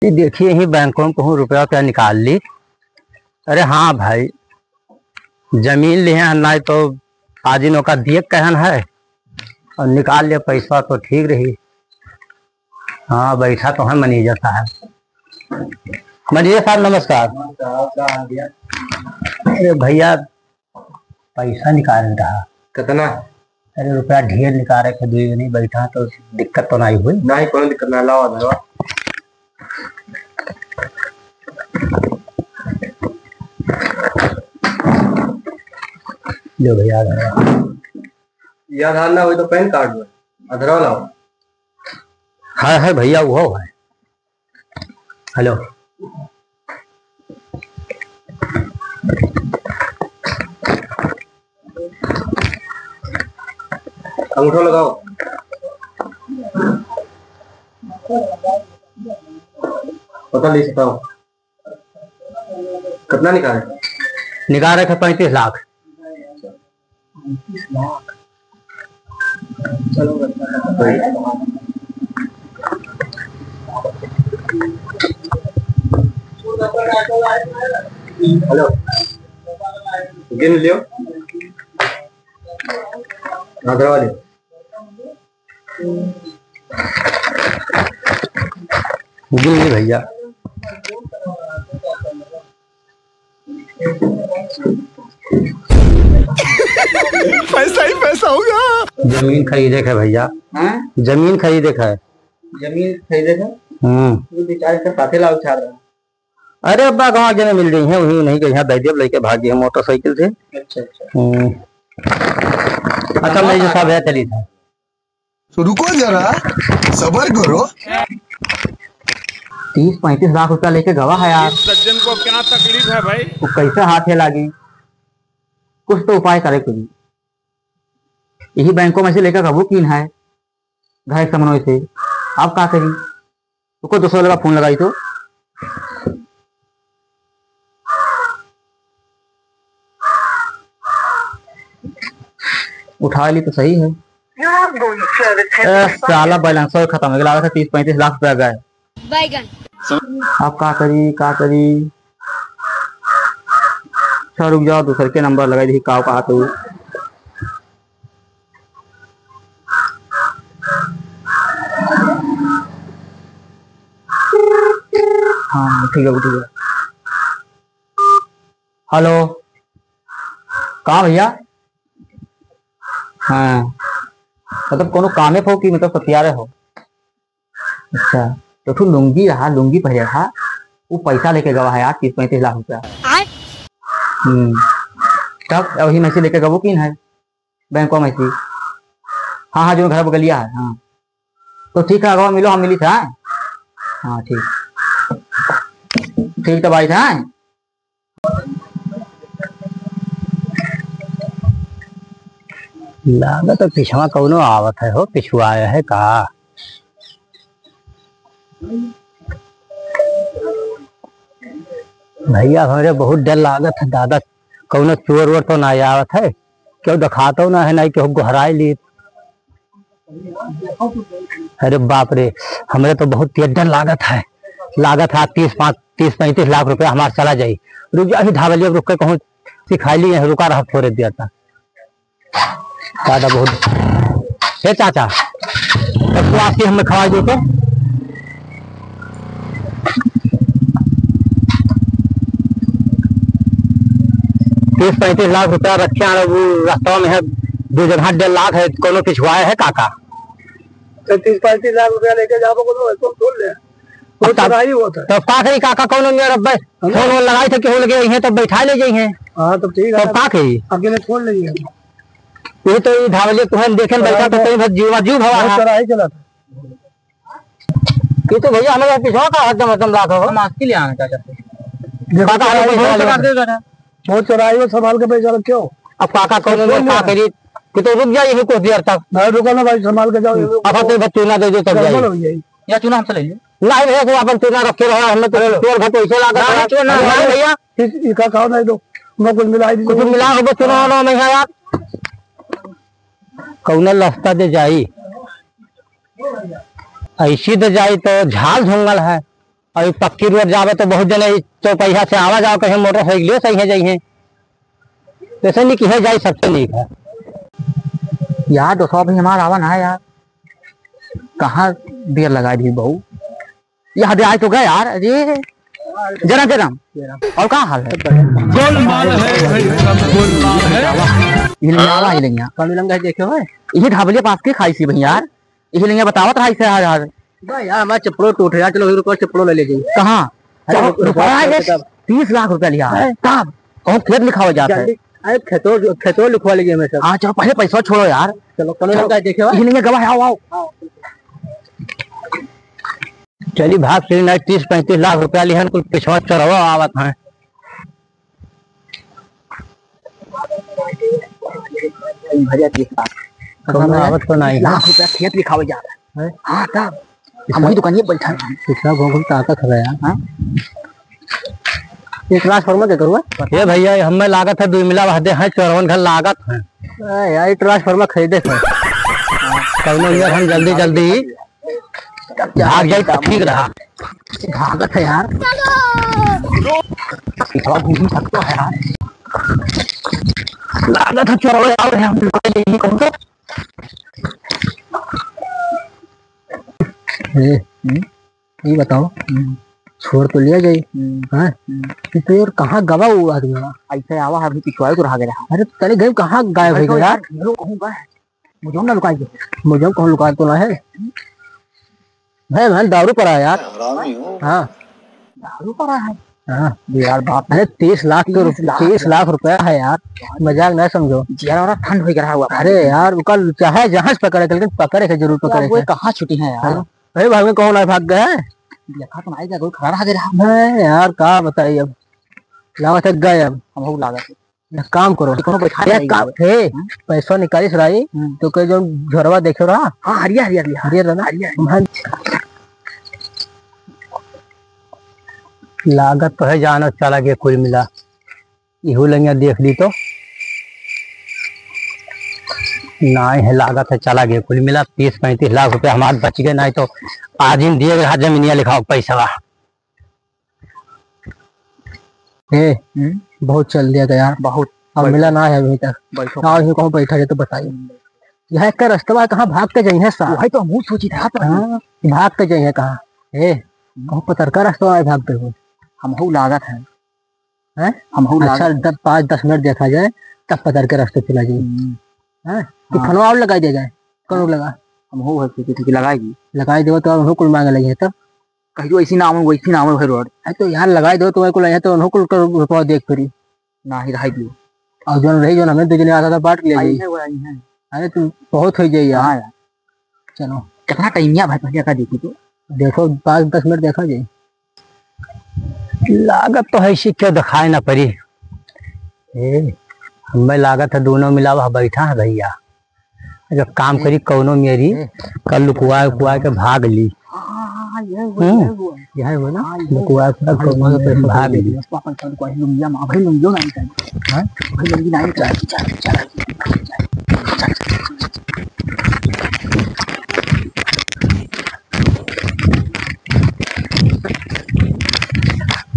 ये देखिए ही बैंकों में कहूँ रुपया क्या निकाल ली। अरे हाँ भाई, जमीन लिए हैं ना तो आज इन का दिए कहन है और निकाल लिया पैसा तो ठीक रही। हाँ बैठा तो है मैनेजर साहब। मैनेजर साहब नमस्कार। अरे भैया पैसा निकाल रहा। कितना? अरे रुपया ढेर निकाल रहे थे, दुई नहीं बैठा तो दिक्कत तो नहीं हुई। नहीं कोई दिक्कत ना, लाओ धरवा। लो भैया याद आना हुई तो पैन कार्ड में अधरवा लाओ। है भैया वो है। हेलो अंगूठा लगाओ। पता ले सकता हूँ कितना निकाल रहे थे? 35 लाख। 35 लाख। चलो हेलो गिन लियो, अधरवा लियो। गिन भैया। पैसा ही पैसा होगा। जमीन खरीदे है भैया। जमीन खरीदे है। जमीन खरीदे थे? बेचारे से साथे लाख छाड़ रहा। अरे अब्बा गाँव जने मिल गई है, वही नहीं गई है, दैदेव लेके भागी है मोटरसाइकिल से। अच्छा अच्छा मैनेजर साहब है, चलिए था तो रुको जरा सबर करो। 30-35 लाख रुपया लेके गवा है यार। सज्जन को क्या तकलीफ है भाई? वो कैसे हाथ है लागी, कुछ तो उपाय करे कुछ। यही बैंकों में से लेकर गबू कीन है घर समन्वय से। आप क्या करी, उसको 200 लगा फोन लगाई तो उठा ली तो सही है। साला बैलेंस खत्म हो गया, 30-35 लाख रुपया गए। आप क्या करी अच्छा रुक जाओ, दूसरे के नंबर लगाई दी का कहा तो। हाँ ठीक है। हेलो कहाँ भैया? हाँ मतलब कोनो कामे हो कि मतलब सत्यारे हो? अच्छा तो तू लुंगी रहा, लुंगी पहले रहा, वो पैसा लेके गवा है यार 30-35 लाख रुपया। तब वही में से लेके गवो किन है बैंकों में से। हाँ जो घर बगलिया है। हाँ तो ठीक है, अगवा मिलो, हम मिली था। हाँ ठीक तो भाई था। लागत तो पिछवा कौनो आवत है हो, पिछुआया है का। भैया हमारे बहुत डर लागत है दादा, कौनो चोर वोर तो ना आवत है, क्यों दिखाता ना है, नहीं क्यों गुहराई ली। अरे बाप रे, हमारे तो बहुत तेज डर लागत है 30-35 लाख रुपया हमारा चला जाये। रुक जा ढाबलिया रुक के कहूँ सिखाई ली है, रुका रहा थोड़े देर तक। दादा बहुत हे चाचा तो आके हमें खवा दो तो। 30-35 लाख रुपया रखे रास्ता में है, 2 जगह 1.5 लाख है, कोनो पिछवाए है काका। 30-35 लाख रुपया लेके जाओ तो छोड़ ले वो चराई होता है। तब का करी काका, कोनो मेरा फोन वोन लगाई थे केहू लगे हैं, तब बैठा ले जाइए। हाँ तब ठीक है, तब का करी अकेले छोड़ लीजिए। ये तो ढावलिया तुम्हें देखे बैठा तो कहीं जीव हवा चराई चला था। ये तो भैया हमें पिछवा का हद लाख हो मास्क के लिए आना क्या करते बहुत चराई में संभाल के पैसा क्यों। अब काका करी कि तो रुक जाइए कुछ देर तक। नहीं रुको ना भाई, संभाल के जाओ। अब तो चूना दे दो तब जाइए, या चूना हमसे ले लीजिए। नहीं भैया तो अपन चूना रखे रहे, हमें तो चोर घर पैसे लगा भैया इसका खाओ नहीं दो, कुछ मिला हो चुनाव में है यार। कौन रास्ता दे जाई, ऐसी दे जाई तो झाल झंगल है, और पक्की रोड जावे तो बहुत जने चौपहिया से आवा जाओ कहीं मोटरसाइकिल सही है जाइए वैसे नहीं कि है जाए सबसे नहीं है यार 200 भी हमारा आवा ना है यार। कहाँ देर लगा दी बहू, यहाँ दे आए तो गए यार। अरे जरा जरा और कहाँ हाल है? गोलमाल है भाई, सब गोलमाल है। ये लंगिया कौन लंगा देखे हो ये ढाबले पास के खाई सी भैया यार। ये लंगिया बतावत रहा इसे यार भाई यार हमारा चप्पलों टूट गया, चलो 1 रुपया चप्पलों ले लीजिए। कहाँ 30 लाख रुपया लिया है कब? कौन खेत लिखा हुआ जाता है? अरे खेतों लिखवा लीजिए हमें सब। हाँ चलो पहले पैसा छोड़ो यार। चलो कौन लंगा देखे हो? ये लंगिया गवाह आओ आओ। चलिए भाग से 30-35 लाख रुपया लिहन कुल पिछवा चढ़वा आवत है। भैया 30 लाख आवत तो नहीं लाख रुपया खेत लिखा हुआ जाता है। हाँ तब हम वही दुकान बैठा है। पिछला घूम ताकत है यार। ये ट्रांसफार्मर के करूँगा ये भैया हमें लागत है 2 मिला वादे हैं 54 घर लागत है यार। ट्रांसफार्मर खरीदे थे कौनो ये हम जल्दी जल्दी भाग जाए तो ठीक रहा। भागत है यार पिछवा घूम सकता है यार। लागत है चलो यार हम दुकान लेंगे कौन सा ये बताओ छोड़ तो लिया जाए हाँ तो यार कहाँ गवा हुआ आदमी? ऐसे आवा है अभी पिछवाई तो रहा गया। अरे तले गए कहाँ गायब हो गए यार? कहूँगा मुझे ना लुकाई मुझे कौन लुका तो ना है भाई। मैं दारू पर आया यार। हाँ दारू पर है हाँ यार बाप। अरे 30 लाख तो 30 लाख रुपया है यार, मजाक ना समझो। यार ठंड हो गया हुआ। अरे यार कल चाहे जहां से पकड़े लेकिन पकड़े के जरूर पकड़े। वो कहाँ छुट्टी है यार? अरे भाग में कौन भाग गया है? देखा तो नहीं कोई खड़ा रहा दे रहा यार कहा बताइए अब लागत गए। अब हम लागत काम करो पैसा निकालिस रही तो कहीं जो झोरवा देखे रहा। हाँ हरिया हरिया हरियर ना लागत तो है जानो चला गया कुल मिला। इहू लंगिया देख ली तो नहीं है लागत है चला गया कुल मिला 30-35 लाख रुपया हमारे बच गए। नहीं तो आज ही दिए रहा जमीनिया लिखाओ पैसा। बहुत चल दिया गया यार बहुत। अब मिला ना है अभी तक। कहूँ बैठा है तो बताइए यहाँ का रास्ता कहाँ भागते जाइए साहब? वही तो हम सोची था भागते जाइए कहाँ? कहूँ पतरका रास्ता भागते हुए हम लागत है हम अच्छा 5-10 मिनट देखा जाए तब पतर के रास्ते चला जाइए। तो फनवा और लगाई दे जाए कौन लगा? हम लगाएगी लगाई दो तो उन्हों कुल मांगे लगे तब कही तो ऐसी नाम वैसी नाम है रोड है तो यार लगाई दो तो कुल तो उन्हों कुल रुपया देख फिरी ना ही रही दियो। और जो रही जो हमें 2 जने आता था बांट लिया जाइए। अरे तुम बहुत हो जाइए यार। चलो कितना टाइम है भाई पहले का देखो तो देखो 5-10 मिनट देखा जाए। लागत तो है इसी क्यों दिखाए ना पड़ी। हमें लागत है दोनों मिला हुआ बैठा है भैया। जब काम करी कौनो मेरी कल लुकुआ के भाग ली। यह है वो ना लुकुआ भाग ली।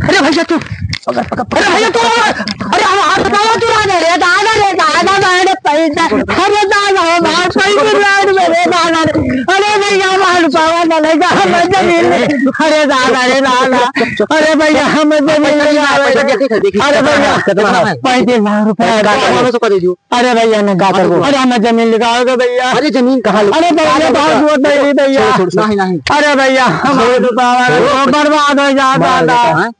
अरे भैया तू अरे भैया तू अरे हम चुरा दे रे दादा मेरे पैसा। अरे दादा बाहर पैसे मेरे दादा अरे भैया मार पावा ना हम जमीन। अरे दादा रे दादा अरे भैया हम जमीन। अरे भैया 35 लाख रुपया अरे भैया ने गाकर को अरे हमें जमीन लिखाओगे भैया? अरे जमीन कहाँ? अरे भैया बहुत नहीं भैया। अरे भैया बर्बाद हो जाता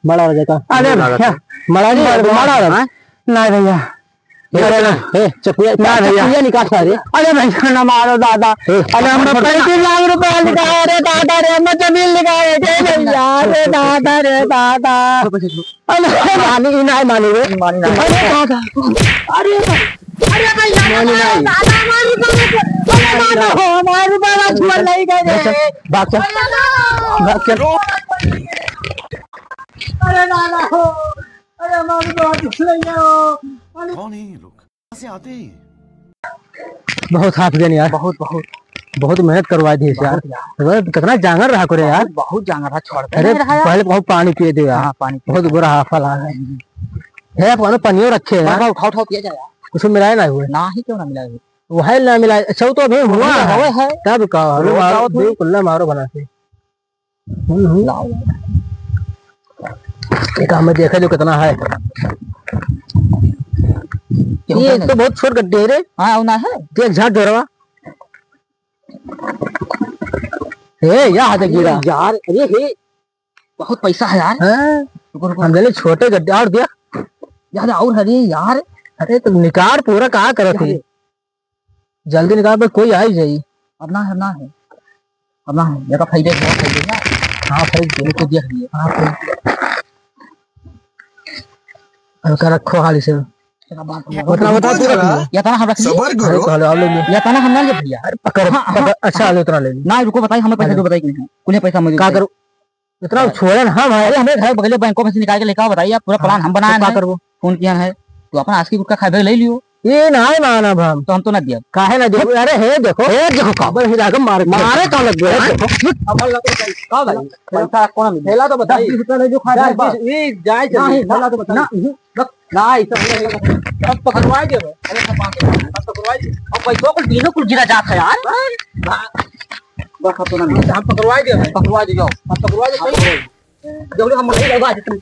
बड़ा हो जाता। अरे भैया मरा नहीं भैया चपुया निकाल रहे। अरे भैया न मारो दादा। अरे हमने 35 लाख रुपया निकाले रे दादा रे हमें जमीन निकाले भैया रे दादा रे दादा। अरे मानी नहीं मानी रे अरे दादा अरे अरे भैया दादा हमारे बाबा छोड़ नहीं गए भाग चल। अरे दादा हो अरे हमारे बाबा छोड़ नहीं गए। कौन है ये लोग? कहाँ से आते हैं? बहुत हाफ गए यार बहुत बहुत मेहनत करवा दी यार। अरे कितना जांगर रहा करे यार। बहुत जांगर रहा, छोड़ अरे पहले बहुत पानी पिए दे यार। हाँ पानी बहुत बुरा हाफल आ है पानी पनियो रखे यार। उठा उठा पिया जाए यार। कुछ मिलाए ना हुए ना ही क्यों ना मिला वो है ना मिलाए। अच्छा वो तो अभी हुआ है तब का मारो कुल्ला मारो बना से हमें देखा जो कितना है। ये तो बहुत छोट गड्ढे है रे। हाँ ना है देख झाट जोरवा ए यहाँ हाथ गिरा यार। अरे हे बहुत पैसा है यार। हम ले छोटे गड्ढे और दिया यार और हरी यार। अरे तो निकाल पूरा कहा करो थी जल्दी निकाल पर कोई आई जाई। अब ना है ना है अब ना है ये फायदे यार। हाँ फिर तो देख लिए। हाँ फिर रखो हाली से रुको जरा, या तना हम रख लिए। सबर करो। या तना हम ना ले भैया। अरे पकड़ अच्छा लो उतना ले ली ना रुको बताइए हमें पैसा जो बताइए कुछ पैसा मुझे क्या करूँ इतना छोड़े ना। हाँ भाई हमें घर बगले बैंकों में से निकाल के लेकर आओ। बताइए पूरा प्लान हम बनाया है। करबो फोन किया है तो अपना आज की गुटका खाए ले लियो। ये ना है माना भाम तो हम तो ना दिया काहे ना देखो। अरे हे देखो काबर हिला के मारे का लग गया। देखो अमल लग का भाई पैसा कौन मिला पहला तो बताइए 20 रुपया जो खा रहा है ये जाए चलिए पहला तो बता ना ऐसा अब पकड़वाए दे। अरे 500 अब पकड़वाए दे। अब पैसों को तीनों कुल गिरा जाता है यार। बस अब तो ना हम पकड़वाए दे पकड़वा दे जाओ। अब पकड़वाए दे जल्दी हम लगा देते हैं।